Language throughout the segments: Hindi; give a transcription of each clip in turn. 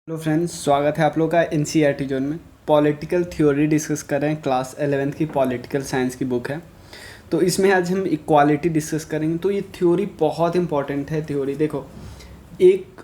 हेलो फ्रेंड्स, स्वागत है आप लोग का एनसीईआरटी जोन में। पॉलिटिकल थ्योरी डिस्कस कर रहे हैं। क्लास 11th की पॉलिटिकल साइंस की बुक है। तो इसमें आज हम इक्वालिटी डिस्कस करेंगे। तो ये थ्योरी बहुत इंपॉर्टेंट है। थ्योरी देखो, एक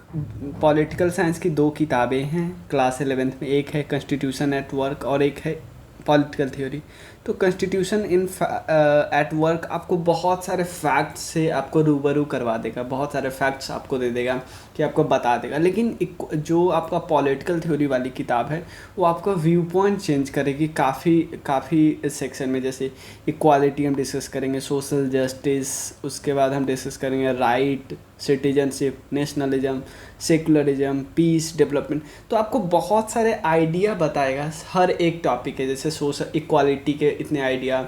पॉलिटिकल साइंस की दो किताबें हैं क्लास 11th में, एक है कॉन्स्टिट्यूशन एट वर्क और एक है पॉलिटिकल थ्योरी। तो कॉन्स्टिट्यूशन इन एट वर्क आपको बहुत सारे फैक्ट्स से आपको रूबरू करवा देगा, बहुत सारे फैक्ट्स आपको दे देगा कि आपको बता देगा। लेकिन जो आपका पॉलिटिकल थ्योरी वाली किताब है वो आपका व्यू पॉइंट चेंज करेगी काफ़ी सेक्शन में। जैसे इक्वालिटी हम डिस्कस करेंगे, सोशल जस्टिस, उसके बाद हम डिस्कस करेंगे right, citizenship, nationalism, secularism, peace, development. तो आपको बहुत सारे आइडिया बताएगा हर एक टॉपिक के। जैसे सोशल इक्वालिटी के इतने आइडिया,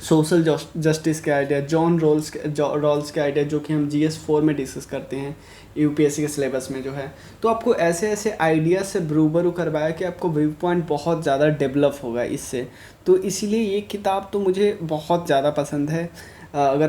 सोशल जस्टिस के आइडिया, जॉन रॉल्स के आइडिया, जो कि हम GS4 में डिस्कस करते हैं यूपीएससी के सिलेबस में जो है। तो आपको ऐसे ऐसे आइडिया से रूबरू करवाया कि आपको व्यू पॉइंट बहुत ज़्यादा डेवलप होगा इससे। तो इसीलिए ये किताब तो मुझे बहुत ज़्यादा पसंद है। अगर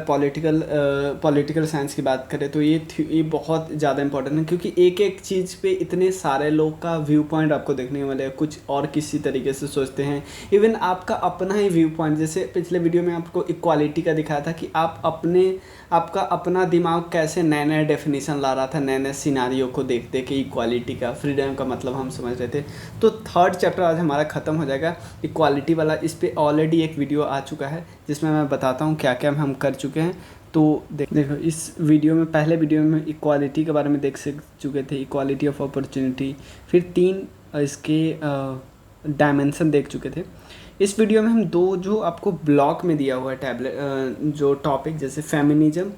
पॉलिटिकल साइंस की बात करें तो ये बहुत ज़्यादा इंपॉर्टेंट है, क्योंकि एक एक चीज़ पे इतने सारे लोग का व्यू पॉइंट आपको देखने को मिलेगा। कुछ और किसी तरीके से सोचते हैं, इवन आपका अपना ही व्यू पॉइंट। जैसे पिछले वीडियो में आपको इक्वालिटी का दिखाया था कि आपका अपना दिमाग कैसे नए नए डेफिनेशन ला रहा था, नए नए सिनारियों को देखते कि इक्वालिटी का, फ्रीडम का मतलब हम समझ रहे थे। तो थर्ड चैप्टर आज हमारा ख़त्म हो जाएगा इक्वालिटी वाला। इस पर ऑलरेडी एक वीडियो आ चुका है जिसमें मैं बताता हूँ क्या क्या हम कर चुके हैं। तो देखो, इस वीडियो में, पहले वीडियो में इक्वालिटी के बारे में देख चुके थे, इक्वालिटी ऑफ अपॉर्चुनिटी। फिर 3 इसके डायमेंशन देख चुके थे। इस वीडियो में हम 2 जो आपको ब्लॉक में दिया हुआ है टैबलेट, जो टॉपिक, जैसे फेमिनिज्म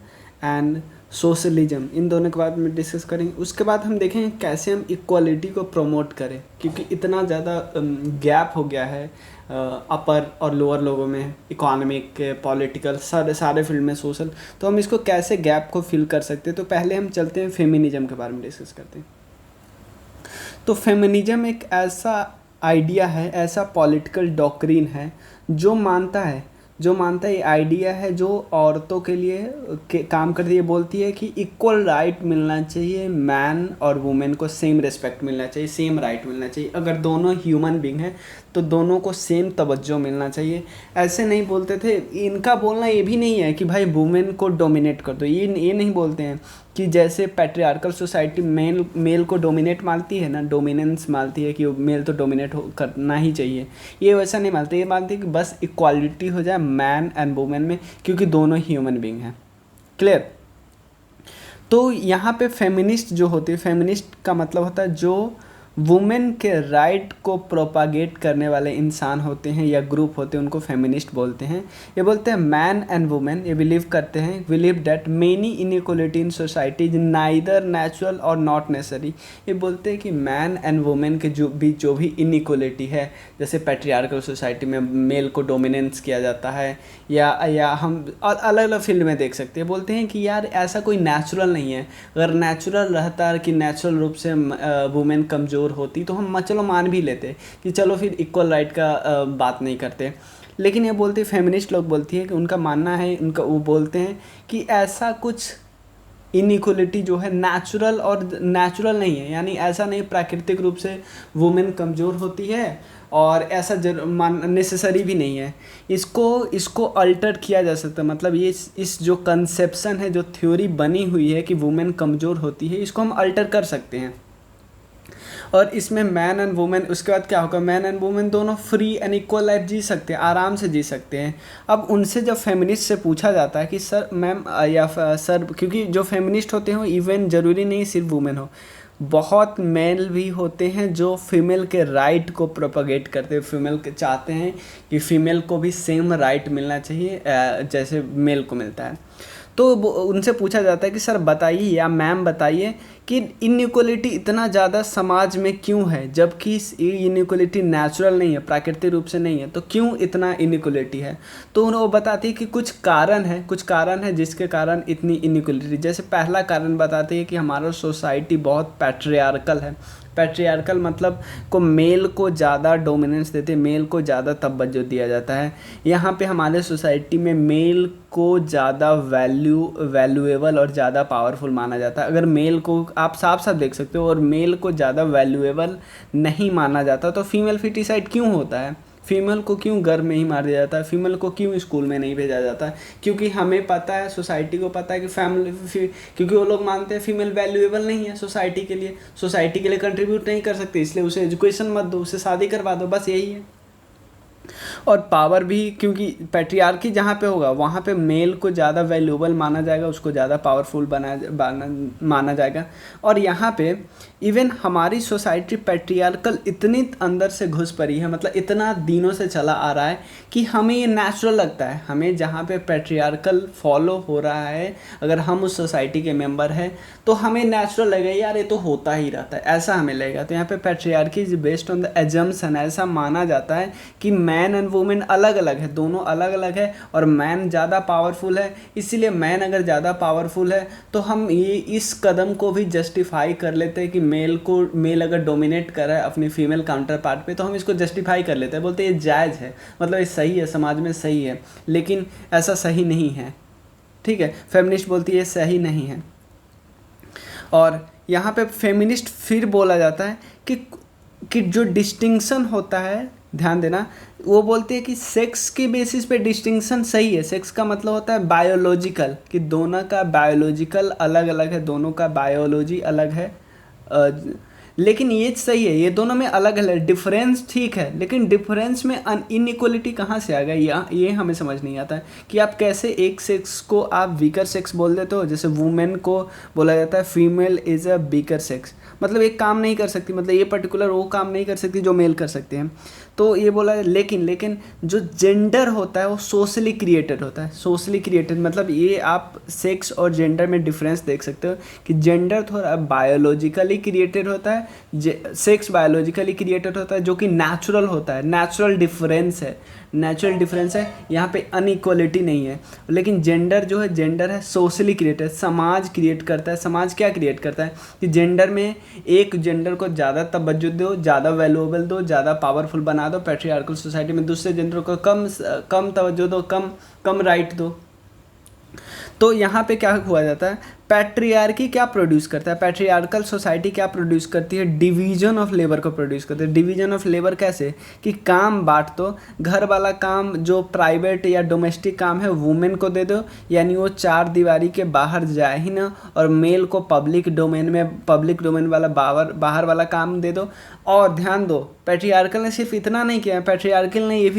एंड सोशलिज्म, इन दोनों के बाद में डिस्कस करेंगे। उसके बाद हम देखेंगे कैसे हम इक्वालिटी को प्रमोट करें, क्योंकि इतना ज़्यादा गैप हो गया है अपर और लोअर लोगों में, इकोनॉमिक, पॉलिटिकल, सारे फील्ड में, सोशल। तो हम इसको कैसे गैप को फिल कर सकते हैं। तो पहले हम चलते हैं फेमिनिज्म के बारे में डिस्कस करते हैं। तो फेमिनिज्म एक ऐसा आइडिया है, ऐसा पॉलिटिकल डॉक्ट्रिन है जो मानता है ये आइडिया है, जो औरतों के लिए काम करती है। बोलती है कि इक्वल राइट मिलना चाहिए, मैन और वुमेन को सेम रिस्पेक्ट मिलना चाहिए, सेम राइट मिलना चाहिए। अगर दोनों ह्यूमन बींग हैं तो दोनों को सेम तवज्जो मिलना चाहिए। ऐसे नहीं बोलते थे। इनका बोलना ये भी नहीं है कि भाई वुमेन को डोमिनेट कर दो, ये नहीं बोलते हैं कि जैसे पैट्रियार्कल सोसाइटी मेल को डोमिनेट मानती है ना, डोमिनेंस मानती है कि मेल तो डोमिनेट करना ही चाहिए। ये वैसा नहीं मानते। ये मानते हैं कि बस इक्वालिटी हो जाए मैन एंड वुमेन में, क्योंकि दोनों ह्यूमन बींग हैं। क्लियर। तो यहाँ पे फेमिनिस्ट जो होती है, फेमिनिस्ट का मतलब होता है जो वुमेन के राइट को प्रोपागेट करने वाले इंसान होते हैं या ग्रुप होते हैं, उनको फेमिनिस्ट बोलते हैं। ये बोलते हैं मैन एंड वुमेन, ये बिलीव करते हैं, believe that many inequality in society is neither natural और नॉट नेसेसरी। ये बोलते हैं कि मैन एंड वुमेन के जो भी इनइक्वालिटी है, जैसे पैट्रियार्कल सोसाइटी में मेल को डोमिनेंस किया जाता है, या हम और अलग अलग फील्ड में देख सकते हैं। बोलते हैं कि यार ऐसा कोई नेचुरल नहीं है। अगर नेचुरल रहता है कि नेचुरल रूप से वुमेन कमज़ोर होती तो हम चलो मान भी लेते कि चलो फिर इक्वल राइट का बात नहीं करते। लेकिन ये बोलते, फेमिनिस्ट लोग बोलती है कि उनका मानना है, वो बोलते हैं कि ऐसा कुछ इनइक्वलिटी जो है नेचुरल नहीं है। यानी ऐसा नहीं प्राकृतिक रूप से वुमेन कमज़ोर होती है, और ऐसा नेसेसरी भी नहीं है। इसको अल्टर किया जा सकता है। मतलब ये इस जो कंसेप्शन है, जो थ्योरी बनी हुई है कि वुमेन कमज़ोर होती है, इसको हम अल्टर कर सकते हैं। और इसमें मैन एंड वुमेन, उसके बाद क्या होगा, मैन एंड वुमेन दोनों फ्री एंड इक्वल लाइफ जी सकते हैं, आराम से जी सकते हैं। अब उनसे जब फेमिनिस्ट से पूछा जाता है कि सर मैम या सर, क्योंकि जो फेमिनिस्ट होते हैं इवन ज़रूरी नहीं सिर्फ वुमेन हो, बहुत मेल भी होते हैं जो फीमेल के राइट को प्रोपगेट करते हैं, फीमेल के चाहते हैं कि फ़ीमेल को भी सेम राइट मिलना चाहिए जैसे मेल को मिलता है। तो उनसे पूछा जाता है कि सर बताइए या मैम बताइए कि इनइक्वलिटी इतना ज़्यादा समाज में क्यों है, जबकि ये इनइक्वलिटी नेचुरल नहीं है, प्राकृतिक रूप से नहीं है, तो क्यों इतना इनइक्वलिटी है। तो वो बताती है कि कुछ कारण है जिसके कारण इतनी इनइक्वलिटी। जैसे पहला कारण बताती है कि हमारा सोसाइटी बहुत पैट्रियार्कल है। पैट्रियार्कल मतलब को मेल को ज़्यादा डोमिनेंस देते, मेल को ज़्यादा तवज्जो दिया जाता है। यहाँ पे हमारे सोसाइटी में मेल को ज़्यादा वैल्यूएबल और ज़्यादा पावरफुल माना जाता है। अगर मेल को आप साफ साफ देख सकते हो, और मेल को ज़्यादा वैल्यूएबल नहीं माना जाता। तो फीमेल फिटिसाइड क्यों होता है? फीमेल को क्यों घर में ही मार दिया जाता है? फीमेल को क्यों स्कूल में नहीं भेजा जाता है? क्योंकि हमें पता है, सोसाइटी को पता है कि क्योंकि वो लोग मानते हैं फीमेल वैल्यूएबल नहीं है सोसाइटी के लिए कंट्रीब्यूट नहीं कर सकती, इसलिए उसे एजुकेशन मत दो, उसे शादी करवा दो, बस यही है। और पावर भी, क्योंकि पैट्रियार्की जहाँ पे होगा वहाँ पे मेल को ज़्यादा वैल्यूएबल माना जाएगा, उसको ज़्यादा पावरफुल माना जाएगा। और यहाँ पे इवन हमारी सोसाइटी पैट्रियार्कल इतनी अंदर से घुस पड़ी है, मतलब इतना दिनों से चला आ रहा है कि हमें ये नेचुरल लगता है। हमें जहाँ पे पैट्रियार्कल फॉलो हो रहा है, अगर हम उस सोसाइटी के मेंबर हैं तो हमें नेचुरल लगेगा यार ये तो होता ही रहता है, ऐसा हमें लगेगा। तो यहाँ पे patriarchy is based on the assumption, ऐसा माना जाता है कि मैन एंड वुमेन अलग अलग है, दोनों अलग अलग है, और मैन ज़्यादा पावरफुल है, इसीलिए मैन अगर ज़्यादा पावरफुल है तो हम ये इस कदम को भी जस्टिफाई कर लेते हैं कि मेल अगर डोमिनेट कर रहा है अपनी फीमेल काउंटर पार्ट पे, तो हम इसको जस्टिफाई कर लेते हैं, बोलते हैं ये जायज़ है, मतलब ये सही है, समाज में सही है। लेकिन ऐसा सही नहीं है, ठीक है। फेमिनिस्ट बोलती है ये सही नहीं है। और यहाँ पे फेमिनिस्ट फिर बोला जाता है कि जो डिस्टिंक्शन होता है, ध्यान देना, वो बोलते हैं कि सेक्स के बेसिस पे डिस्टिंक्शन सही है। सेक्स का मतलब होता है बायोलॉजिकल, कि दोनों का बायोलॉजिकल अलग अलग है, दोनों का बायोलॉजी अलग है। लेकिन ये सही है, ये दोनों में अलग अलग डिफरेंस ठीक है, लेकिन डिफरेंस में इनइक्वलिटी कहाँ से आ गया, ये हमें समझ नहीं आता है कि आप कैसे एक सेक्स को आप वीकर सेक्स बोल देते हो। जैसे वुमेन को बोला जाता है female is a weaker sex, मतलब एक काम नहीं कर सकती, मतलब ये पर्टिकुलर वो काम नहीं कर सकती जो मेल कर सकते हैं। तो ये बोला, लेकिन जो जेंडर होता है वो सोशली क्रिएटेड होता है। सोशली क्रिएटेड मतलब ये आप सेक्स और जेंडर में डिफरेंस देख सकते हो कि जेंडर थोड़ा बायोलॉजिकली क्रिएटेड होता है, सेक्स बायोलॉजिकली क्रिएटेड होता है, जो कि नेचुरल होता है, नेचुरल डिफरेंस है, यहाँ पे अनइक्वलिटी नहीं है। लेकिन जेंडर जो है, जेंडर है सोशली क्रिएटेड, समाज क्रिएट करता है। समाज क्या क्रिएट करता है कि जेंडर में एक जेंडर को ज़्यादा तवज्जो दो, ज़्यादा वैल्यूएबल दो, ज़्यादा पावरफुल बना दो। पैट्रियार्कल सोसाइटी में दूसरे जेंडर को कम तवज्जो दो, कम राइट दो। तो यहाँ पे क्या हुआ जाता है, पैट्रियार्की क्या प्रोड्यूस करता है, पैट्रियार्कल सोसाइटी क्या प्रोड्यूस करती है, डिवीजन ऑफ लेबर को प्रोड्यूस करती है। डिवीजन ऑफ लेबर कैसे, कि काम बांट दो, घर वाला काम जो प्राइवेट या डोमेस्टिक काम है वुमेन को दे दो, यानी वो चार दीवारी के बाहर जाए ही ना, और मेल को पब्लिक डोमेन वाला बाहर वाला काम दे दो। और ध्यान दो, पैट्रियार्कल ने सिर्फ इतना नहीं किया, पैट्रियार्कल ने ये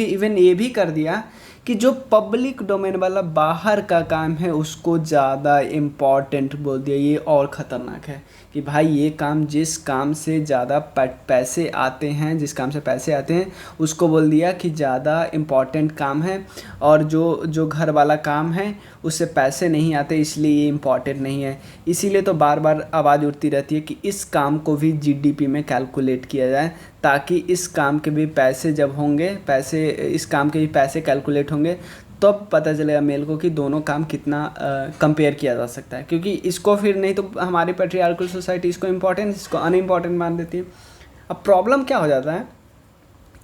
भी कर दिया कि जो पब्लिक डोमेन वाला बाहर का काम है उसको ज़्यादा इम्पॉर्टेंट बोल दिया। ये और ख़तरनाक है कि भाई ये काम, जिस काम से ज़्यादा पैसे आते हैं, उसको बोल दिया कि ज़्यादा इम्पॉर्टेंट काम है, और जो घर वाला काम है उससे पैसे नहीं आते, इसलिए ये इम्पॉर्टेंट नहीं है। इसीलिए तो बार बार आवाज़ उठती रहती है कि इस काम को भी जीडीपी में कैलकुलेट किया जाए, ताकि इस काम के भी पैसे जब होंगे, इस काम के भी पैसे कैलकुलेट होंगे, तब तो पता चलेगा मेल को कि दोनों काम कितना कंपेयर किया जा सकता है। क्योंकि इसको फिर नहीं तो हमारी पैट्रियार्कल सोसाइटी इसको इम्पोर्टेंट, इसको अनइम्पॉर्टेंट मान देती है। अब प्रॉब्लम क्या हो जाता है,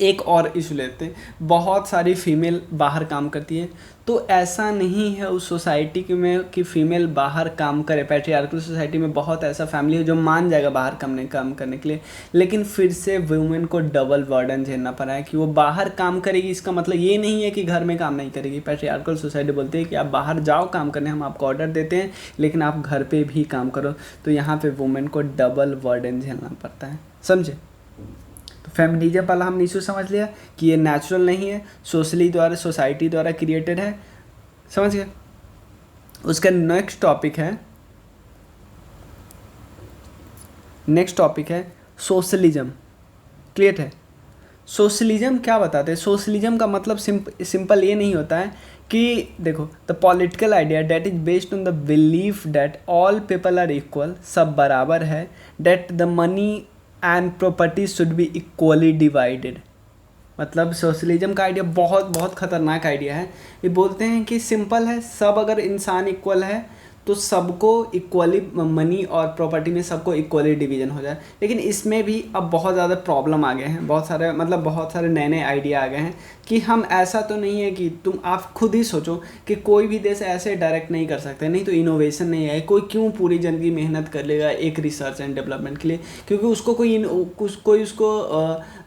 एक और इशू लेते हैं, बहुत सारी फीमेल बाहर काम करती है, तो ऐसा नहीं है उस सोसाइटी में कि फ़ीमेल बाहर काम करे। पैट्रियार्कल सोसाइटी में बहुत ऐसा फैमिली है जो मान जाएगा बाहर काम करने के लिए, लेकिन फिर से वुमेन को डबल बर्डन झेलना पड़ा है कि वो बाहर काम करेगी। इसका मतलब ये नहीं है कि घर में काम नहीं करेगी। पैट्रियार्कल सोसाइटी बोलती है कि आप बाहर जाओ काम करने, हम आपको ऑर्डर देते हैं, लेकिन आप घर पर भी काम करो। तो यहाँ पर वुमेन को डबल बर्डन झेलना पड़ता है, समझे। फेमिनिज्म वाला हमने इशू समझ लिया कि ये नेचुरल नहीं है, सोसाइटी द्वारा क्रिएटेड है, समझ गए। उसका नेक्स्ट टॉपिक है सोशलिज्म। क्लियर है। सोशलिज्म क्या बताते हैं, सोशलिज्म का मतलब सिंपल ये नहीं होता है कि देखो, the political idea that is based on the belief that all people are equal, सब बराबर है, that the money and property should be equally divided. मतलब सोशलिज्म का आइडिया बहुत बहुत ख़तरनाक आइडिया है। ये बोलते हैं कि सिंपल है, सब अगर इंसान इक्वल है तो सबको इक्वली मनी और प्रॉपर्टी में सबको इक्वली डिवीजन हो जाए। लेकिन इसमें भी अब बहुत ज़्यादा प्रॉब्लम आ गए हैं, बहुत सारे नए नए आइडिया आ गए हैं कि हम ऐसा तो नहीं है कि आप खुद ही सोचो कि कोई भी देश ऐसे डायरेक्ट नहीं कर सकते, नहीं तो इनोवेशन नहीं है। कोई क्यों पूरी ज़िंदगी मेहनत कर लेगा एक रिसर्च एंड डेवलपमेंट के लिए, क्योंकि उसको कोई उसको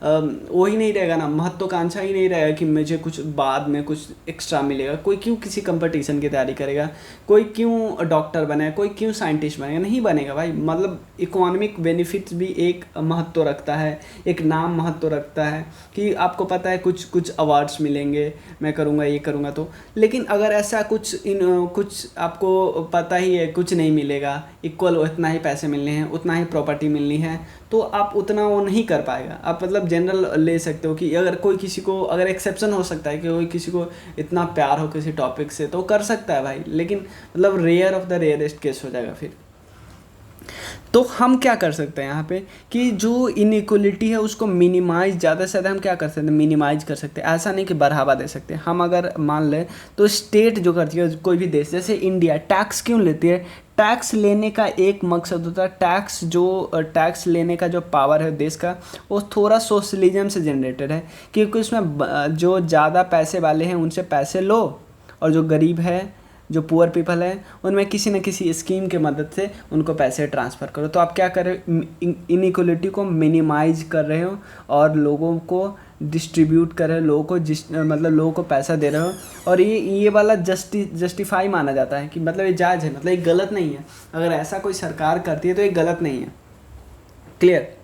वही नहीं रहेगा ना, महत्वाकांक्षा ही नहीं रहेगा कि मुझे कुछ बाद में कुछ एक्स्ट्रा मिलेगा। कोई क्यों किसी कंपटीशन की तैयारी करेगा, कोई क्यों डॉक्टर बने, कोई क्यों साइंटिस्ट बनेगा, नहीं बनेगा भाई। मतलब इकोनॉमिक बेनिफिट्स भी एक महत्व रखता है, एक नाम महत्व रखता है कि आपको पता है कुछ अवार्ड्स मिलेंगे, मैं करूँगा ये करूँगा तो। लेकिन अगर ऐसा कुछ आपको पता ही है कुछ नहीं मिलेगा, इक्वल उतना ही पैसे मिलने हैं, उतना ही प्रॉपर्टी मिलनी है, तो आप उतना वो नहीं कर पाएगा। आप मतलब जनरल ले सकते हो कि अगर कोई किसी को, अगर एक्सेप्शन हो सकता है कि कोई किसी को इतना प्यार हो किसी टॉपिक से तो कर सकता है भाई, लेकिन मतलब rare of the rarest case हो जाएगा फिर। तो हम क्या कर सकते हैं यहाँ पे कि जो इनइक्वलिटी है उसको मिनिमाइज, ज़्यादा से ज़्यादा हम क्या कर सकते हैं, मिनिमाइज कर सकते हैं। ऐसा नहीं कि बढ़ावा दे सकते। हम अगर मान लें तो स्टेट जो करती है, कोई भी देश जैसे इंडिया टैक्स क्यों लेती है, टैक्स लेने का एक मकसद होता है, टैक्स लेने का जो पावर है देश का वो थोड़ा सोशलिज्म से जनरेटेड है, क्योंकि उसमें जो ज़्यादा पैसे वाले हैं उनसे पैसे लो और जो गरीब है, जो पुअर पीपल है, उनमें किसी न किसी स्कीम के मदद से उनको पैसे ट्रांसफ़र करो। तो आप क्या कर रहे हो, इनइक्वलिटी को मिनिमाइज कर रहे हो और लोगों को डिस्ट्रीब्यूट कर रहे हो, लोगों को पैसा दे रहे हो। और ये वाला जस्टिफाई माना जाता है कि मतलब ये जायज़ है, मतलब ये गलत नहीं है। अगर ऐसा कोई सरकार करती है तो ये गलत नहीं है। क्लियर।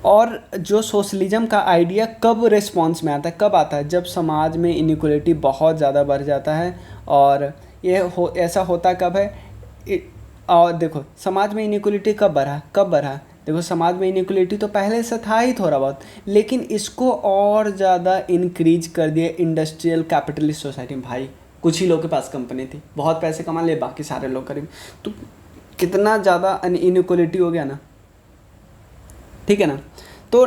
और जो सोशलिज्म का आइडिया कब रिस्पॉन्स में आता है, कब आता है, जब समाज में इनइक्वलिटी बहुत ज़्यादा बढ़ जाता है। और ऐसा होता कब है, और देखो समाज में इनइक्वलिटी कब बढ़ा। देखो समाज में इनइक्वलिटी तो पहले से था ही थोड़ा बहुत, लेकिन इसको और ज़्यादा इंक्रीज कर दिया इंडस्ट्रियल कैपिटलिस्ट सोसाइटी में। भाई कुछ ही लोग के पास कंपनी थी, बहुत पैसे कमा ले, बाकी सारे लोग करीब, तो कितना ज़्यादा इनइक्वलिटी हो गया ना, ठीक है ना। तो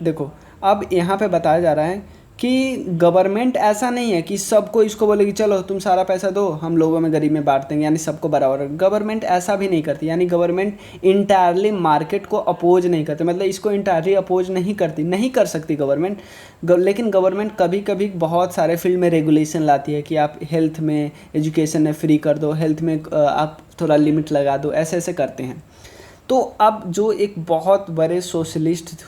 देखो अब यहाँ पे बताया जा रहा है कि गवर्नमेंट ऐसा नहीं है कि सबको इसको बोलेगी चलो तुम सारा पैसा दो, हम लोगों में गरीब में बांट देंगे, यानी सबको बराबर। गवर्नमेंट ऐसा भी नहीं करती, यानी गवर्नमेंट इंटायरली मार्केट को अपोज नहीं करती, मतलब इसको इंटायरली अपोज नहीं करती, नहीं कर सकती गवर्नमेंट। लेकिन गवर्नमेंट कभी कभी बहुत सारे फील्ड में रेगुलेशन लाती है कि आप हेल्थ में, एजुकेशन में फ्री कर दो, हेल्थ में आप थोड़ा लिमिट लगा दो, ऐसे करते हैं। तो अब जो एक बहुत बड़े सोशलिस्ट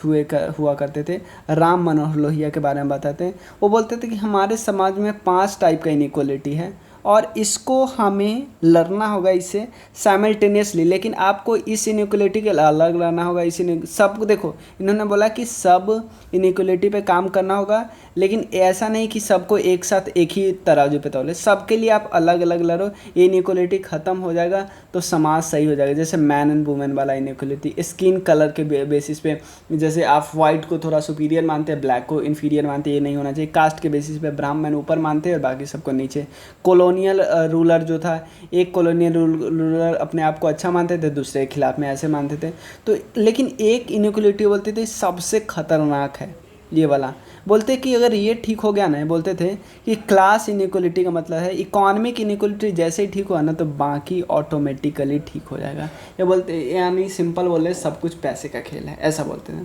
हुआ करते थे, राम मनोहर लोहिया के बारे में बताते हैं। वो बोलते थे कि हमारे समाज में 5 टाइप का इनइक्वलिटी है और इसको हमें लड़ना होगा इससे साइमल्टेनियसली। लेकिन आपको इस इनइक्वलिटी के अलग लड़ना होगा, सबको देखो, इन्होंने बोला कि सब इनइक्वलिटी पे काम करना होगा, लेकिन ऐसा नहीं कि सबको एक साथ एक ही तराजू पे तौले, सबके लिए आप अलग अलग लड़ो। ये इनइक्वलिटी ख़त्म हो जाएगा तो समाज सही हो जाएगा। जैसे मैन एंड वुमेन वाला इनइक्वलिटी, स्किन कलर के बेसिस पे, जैसे आप वाइट को थोड़ा सुपीरियर मानते हैं, ब्लैक को इन्फीरियर मानते हैं, ये नहीं होना चाहिए। कास्ट के बेसिस पे ब्राह्मण ऊपर मानते हैं और बाकी सबको नीचे। कॉलोनियल रूलर जो था, एक कॉलोनियल रूलर अपने आप को अच्छा मानते थे, दूसरे के खिलाफ में ऐसे मानते थे। तो लेकिन एक इनइक्वलिटी बोलते थे सबसे खतरनाक है ये वाला, बोलते कि अगर ये ठीक हो गया ना, बोलते थे कि क्लास इनइक्वलिटी का मतलब है इकोनॉमिक इनइक्वलिटी जैसे ही ठीक हुआ ना तो बाकी ऑटोमेटिकली ठीक हो जाएगा। ये बोलते, यानी सिंपल बोले सब कुछ पैसे का खेल है, ऐसा बोलते थे।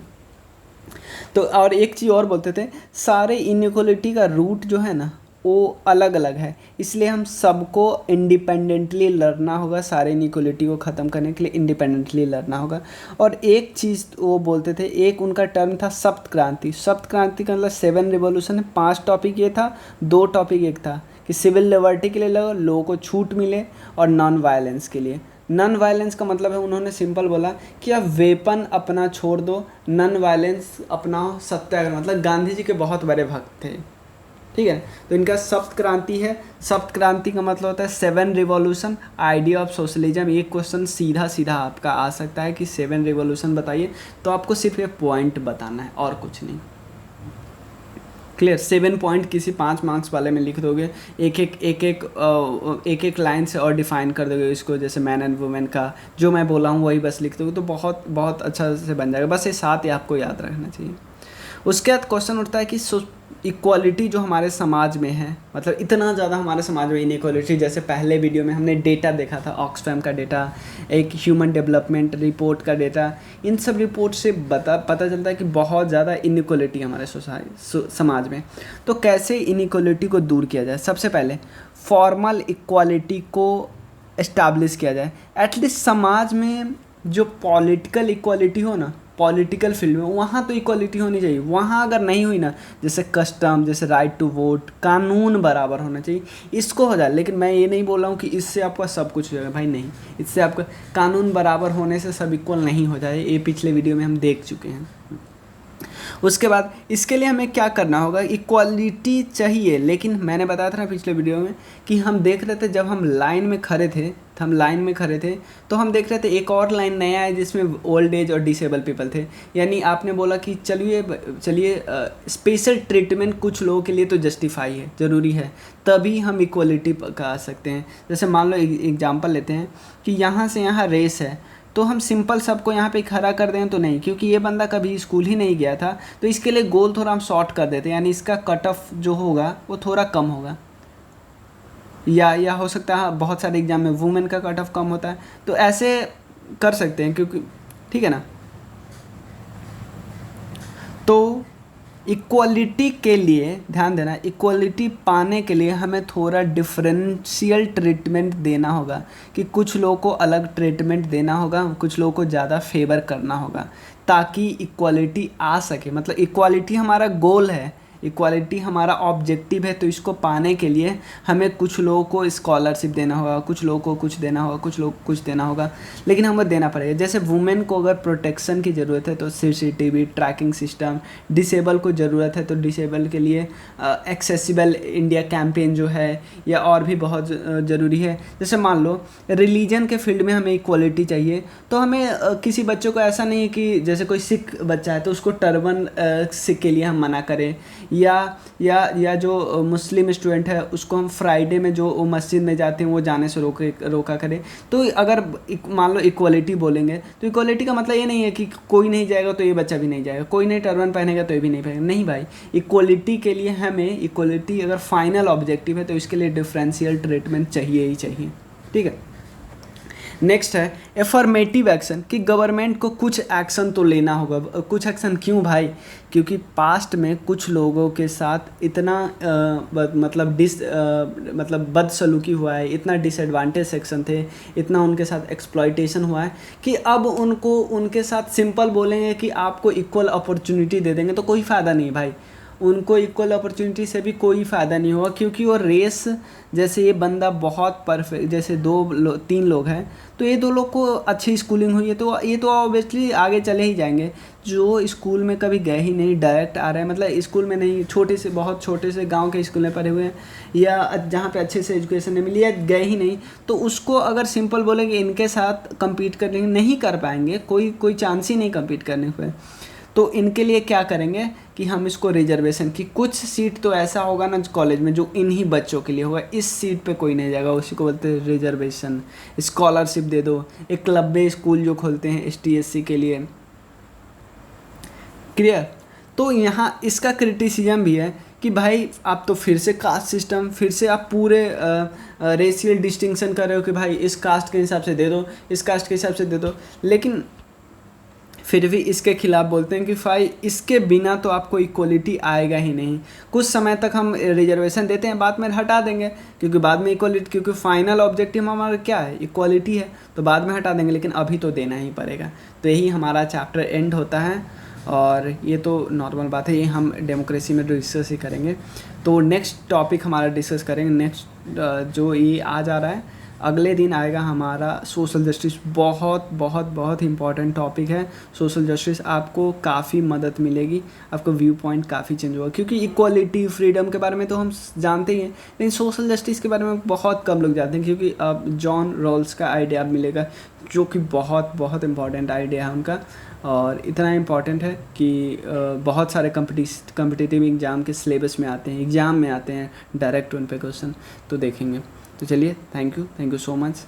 तो और एक चीज़ और बोलते थे, सारे इनइक्वलिटी का रूट जो है ना वो अलग अलग है, इसलिए हम सबको इंडिपेंडेंटली लड़ना होगा, सारे इनइक्वलिटी को ख़त्म करने के लिए इंडिपेंडेंटली लड़ना होगा। और एक चीज़ वो बोलते थे, एक उनका टर्म था सप्त क्रांति। सप्त क्रांति का मतलब 7 रिवॉल्यूशन है। 5 टॉपिक ये था, 2 टॉपिक एक था कि सिविल लिबर्टी के लिए लोगों को छूट मिले और नॉन वायलेंस के लिए। नॉन वायलेंस का मतलब है, उन्होंने सिंपल बोला कि आप वेपन अपना छोड़ दो, नॉन वायलेंस अपनाओ, सत्याग्रह। मतलब गांधी जी के बहुत बड़े भक्त थे, ठीक है। तो इनका सप्त क्रांति है। सप्त क्रांति का मतलब होता है 7 रिवॉल्यूशन, आइडिया ऑफ सोशलिज्म। एक क्वेश्चन सीधा आपका आ सकता है कि 7 रिवॉल्यूशन बताइए, तो आपको सिर्फ एक पॉइंट बताना है और कुछ नहीं। क्लियर। 7 पॉइंट किसी 5 मार्क्स वाले में लिख दोगे, एक एक लाइन से और डिफाइन कर दोगे इसको, जैसे मैन एंड वुमेन का जो मैं बोला हूँ वही बस लिख दोगे तो बहुत बहुत अच्छा से बन जाएगा। बस ये 7 ही आपको याद रखना चाहिए। उसके बाद क्वेश्चन उठता है कि इक्वालिटी जो हमारे समाज में है, मतलब इतना ज़्यादा हमारे समाज में इनइक्वालिटी, जैसे पहले वीडियो में हमने डेटा देखा था, ऑक्सफैम का डेटा, एक ह्यूमन डेवलपमेंट रिपोर्ट का डेटा, इन सब रिपोर्ट से पता चलता है कि बहुत ज़्यादा इनइक्वालिटी हमारे समाज में। तो कैसे इनइक्वालिटी को दूर किया जाए? सबसे पहले फॉर्मल इक्वालिटी को इस्टेब्लिश किया जाए। एटलीस्ट समाज में जो पॉलिटिकल इक्वालिटी हो ना, पॉलिटिकल फील्ड में, वहाँ तो इक्वालिटी होनी चाहिए। वहाँ अगर नहीं हुई ना, जैसे कस्टम, जैसे राइट टू वोट, कानून बराबर होना चाहिए, इसको हो जाए। लेकिन मैं ये नहीं बोल रहा हूँ कि इससे आपका सब कुछ हो जाएगा, भाई नहीं, इससे आपका कानून बराबर होने से सब इक्वल नहीं हो जाए, ये पिछले वीडियो में हम देख चुके हैं। उसके बाद इसके लिए हमें क्या करना होगा? इक्वालिटी चाहिए, लेकिन मैंने बताया था ना पिछले वीडियो में कि हम देख रहे थे, जब हम लाइन में खड़े थे तो हम देख रहे थे एक और लाइन नया है जिसमें ओल्ड एज और डिसेबल पीपल थे। यानी आपने बोला कि चलिए स्पेशल ट्रीटमेंट कुछ लोगों के लिए तो जस्टिफाई है, ज़रूरी है, तभी हम इक्वालिटी कहा सकते हैं। जैसे मान लो एग्जांपल लेते हैं कि यहाँ से यहाँ रेस है, तो हम सिंपल सबको यहाँ पे खड़ा कर दें तो नहीं, क्योंकि ये बंदा कभी स्कूल ही नहीं गया था, तो इसके लिए गोल थोड़ा हम शॉर्ट कर देते हैं, यानी इसका कट ऑफ जो होगा वो थोड़ा कम होगा। या हो सकता है बहुत सारे एग्जाम में वुमेन का कट ऑफ कम होता है, तो ऐसे कर सकते हैं, क्योंकि ठीक है ना। तो इक्वालिटी के लिए ध्यान देना, इक्वालिटी पाने के लिए हमें थोड़ा डिफरेंशियल ट्रीटमेंट देना होगा, कि कुछ लोगों को अलग ट्रीटमेंट देना होगा, कुछ लोगों को ज़्यादा फेवर करना होगा, ताकि इक्वालिटी आ सके। मतलब इक्वालिटी हमारा गोल है, इक्वालिटी हमारा ऑब्जेक्टिव है, तो इसको पाने के लिए हमें कुछ लोगों को स्कॉलरशिप देना होगा, कुछ लोगों को कुछ देना होगा, कुछ लोग कुछ देना होगा, लेकिन हमें देना पड़ेगा। जैसे वुमेन को अगर प्रोटेक्शन की ज़रूरत है तो सीसीटीवी ट्रैकिंग सिस्टम, डिसेबल को ज़रूरत है तो डिसेबल के लिए एक्सेसिबल इंडिया कैंपेन जो है, या और भी बहुत ज़रूरी है। जैसे मान लो रिलीजन के फील्ड में हमें इक्वालिटी चाहिए, तो हमें किसी बच्चों को ऐसा नहीं है कि जैसे कोई सिख बच्चा है तो उसको टर्बन सिख के लिए हम मना करें, या जो मुस्लिम स्टूडेंट है उसको हम फ्राइडे में जो मस्जिद में जाते हैं वो जाने से रोका करें। तो अगर मान लो इक्वालिटी बोलेंगे, तो इक्वालिटी का मतलब ये नहीं है कि कोई नहीं जाएगा तो ये बच्चा भी नहीं जाएगा, कोई नहीं टर्बन पहनेगा तो ये भी नहीं पहनेगा, नहीं भाई। इक्वालिटी के लिए हमें, इक्वालिटी अगर फाइनल ऑब्जेक्टिव है तो इसके लिए डिफरेंशियल ट्रीटमेंट चाहिए ही चाहिए, ठीक है। नेक्स्ट है एफर्मेटिव एक्शन, कि गवर्नमेंट को कुछ एक्शन तो लेना होगा। कुछ एक्शन क्यों भाई? क्योंकि पास्ट में कुछ लोगों के साथ इतना मतलब बदसलूकी हुआ है, इतना डिसएडवांटेज सेक्शन थे, इतना उनके साथ एक्सप्लॉयटेशन हुआ है, कि अब उनके साथ सिंपल बोलेंगे कि आपको इक्वल अपॉर्चुनिटी दे देंगे तो कोई फ़ायदा नहीं भाई। उनको इक्वल अपॉर्चुनिटी से भी कोई फ़ायदा नहीं होगा, क्योंकि वो रेस, जैसे ये बंदा बहुत परफेक्ट, जैसे 3 लोग हैं, तो ये 2 लोग को अच्छी स्कूलिंग हुई है, तो ये तो ऑब्वियसली आगे चले ही जाएंगे। जो स्कूल में कभी गए ही नहीं, डायरेक्ट आ रहे हैं, मतलब स्कूल में नहीं, बहुत छोटे से गांव के स्कूल में पढ़े हुए हैं, या जहाँ पे अच्छे से एजुकेशन नहीं मिली, या गए ही नहीं, तो उसको अगर सिंपल बोलेंगे इनके साथ कम्पीट करने नहीं कर पाएंगे, कोई चांस ही नहीं कम्पीट करने को। तो इनके लिए क्या करेंगे कि हम इसको रिजर्वेशन की कुछ सीट तो ऐसा होगा ना कॉलेज में जो इन्हीं बच्चों के लिए होगा, इस सीट पे कोई नहीं जाएगा, उसी को बोलते हैं रिजर्वेशन। स्कॉलरशिप दे दो, एक क्लब स्कूल जो खोलते हैं ST/SC के लिए, क्लियर। तो यहाँ इसका क्रिटिसिज्म भी है कि भाई आप तो फिर से कास्ट सिस्टम, फिर से आप पूरे रेशियल डिस्टिंक्शन कर रहे हो कि भाई इस कास्ट के हिसाब से दे दो, इस कास्ट के हिसाब से दे दो, लेकिन फिर भी इसके खिलाफ बोलते हैं कि भाई इसके बिना तो आपको इक्वलिटी आएगा ही नहीं। कुछ समय तक हम रिजर्वेशन देते हैं, बाद में हटा देंगे, क्योंकि बाद में इक्वलिटी, क्योंकि फाइनल ऑब्जेक्टिव हमारा क्या है, इक्वलिटी है, तो बाद में हटा देंगे, लेकिन अभी तो देना ही पड़ेगा। तो यही हमारा चैप्टर एंड होता है, और ये तो नॉर्मल बात है, ये हम डेमोक्रेसी में डिस्कस ही करेंगे। तो नेक्स्ट टॉपिक हमारा डिस्कस करेंगे, नेक्स्ट जो ये आ जा रहा है, अगले दिन आएगा हमारा सोशल जस्टिस। बहुत बहुत बहुत इंपॉर्टेंट टॉपिक है सोशल जस्टिस, आपको काफ़ी मदद मिलेगी, आपको व्यू पॉइंट काफ़ी चेंज होगा, क्योंकि इक्वालिटी फ्रीडम के बारे में तो हम जानते ही हैं, लेकिन सोशल जस्टिस के बारे में बहुत कम लोग जानते हैं, क्योंकि अब जॉन रॉल्स का आइडिया मिलेगा, जो कि बहुत बहुत इंपॉर्टेंट आइडिया है उनका, और इतना इम्पॉर्टेंट है कि बहुत सारे कम्पिटिटिव एग्ज़ाम के सिलेबस में आते हैं, एग्ज़ाम में आते हैं डायरेक्ट उन पे क्वेश्चन, तो देखेंगे। तो चलिए, थैंक यू सो मच।